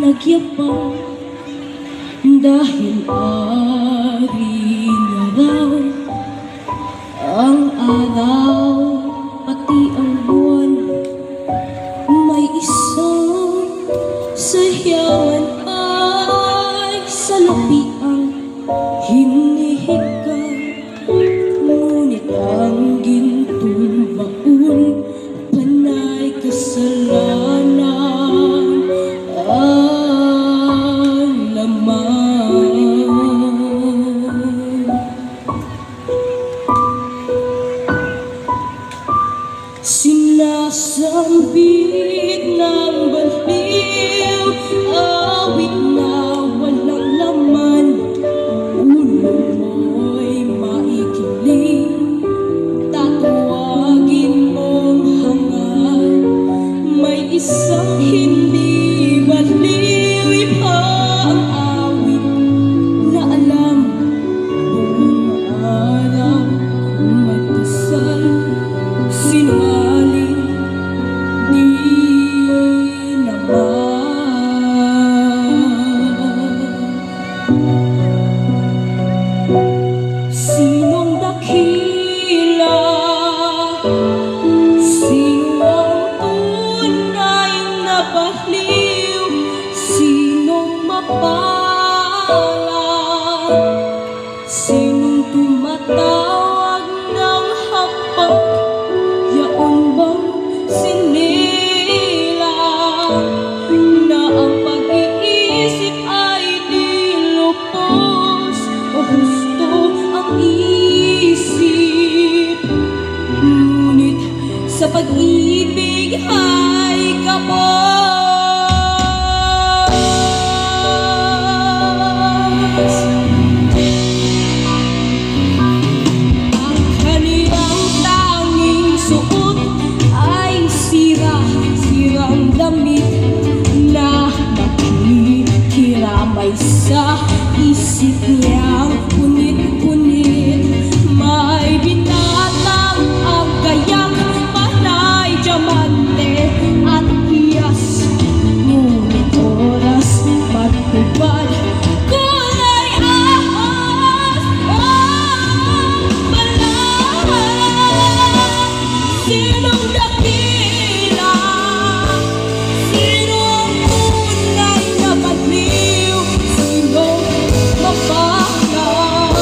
nagyapang dahil ari niya raw ang araw pati ang buwan. May isang sayawan ay salapi ang hinihikam, ngunit ang gintong baon panay kasalanan ang laman. Sinasambit ng baliw, awit na walang laman. Ulo mo'y maikiling, tatawagin mong hangal. May isang hindi baliw, iba ang awit na alam. Buong araw kung magdasal, sinungaling di naman. Sinong dakila? Sino ang tunay na baliw? Sinong mapalad? Sinong tumatawag ng hapag? Yaon bang sinila na ang pag-iisip ay di lupos o gusto ang isip? Ngunit sa pag-ibig ay kapos. Ang kaniyang tanging suot ay sirang damit na nakikiramay sa isip niyang punit-punit. May binatang ang gayak, panay diamante at hiyas, ngunit oras magtubad, kulay ahas ang balat. Sinong dakila? Sino ang tunay na baliw? Sinong mapalad?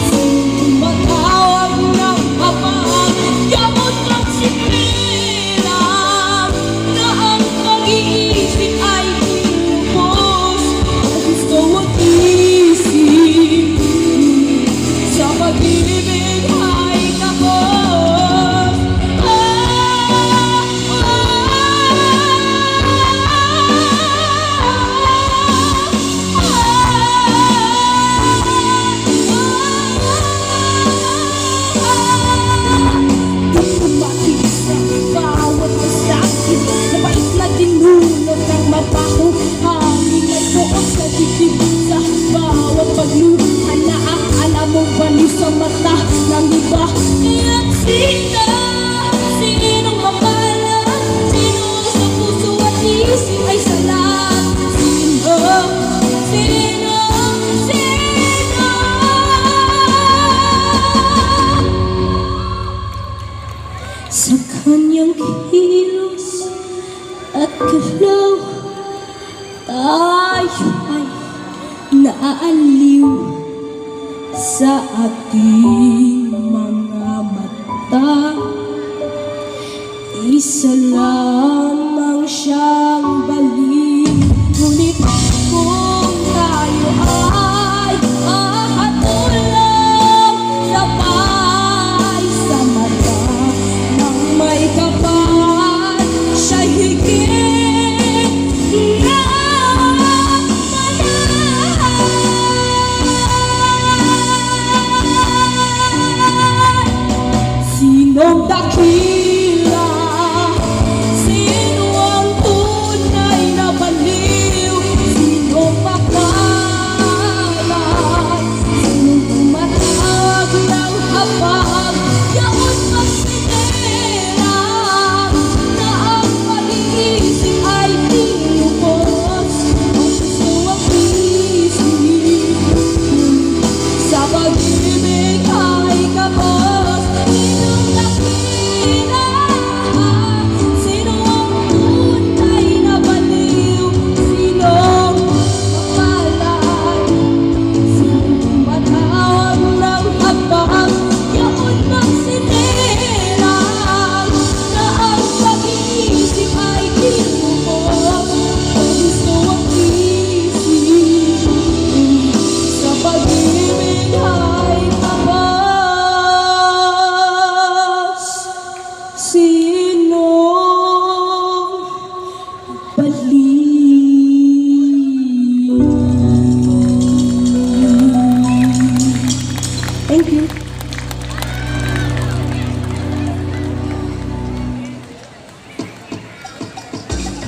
Sinong tumatawag ng hapag? Gamot ang sipilang na ang pag-iisip ay lubos o gusto ang isip. Sa pag-ibig ay kapos. Dumating sa bawat masakit, napait na dinulog ng mabaho. Hangin ay buos sa dibdib, sa bawat pagluha na akala mong baliw sa mata ng iba. At sinong mapalad? Sino sa puso at isip ay salat? Sino? Sa kanyang kilos at galaw, tayo ay naaaliw. Sa ating mga mata, isa lamang siyang baliw. Ngunit kung tayo ay ahatulog, sabay sa mata ng may kapal, siya'y higit na manan. Sinong dakila? Sino ang tunay Thank you.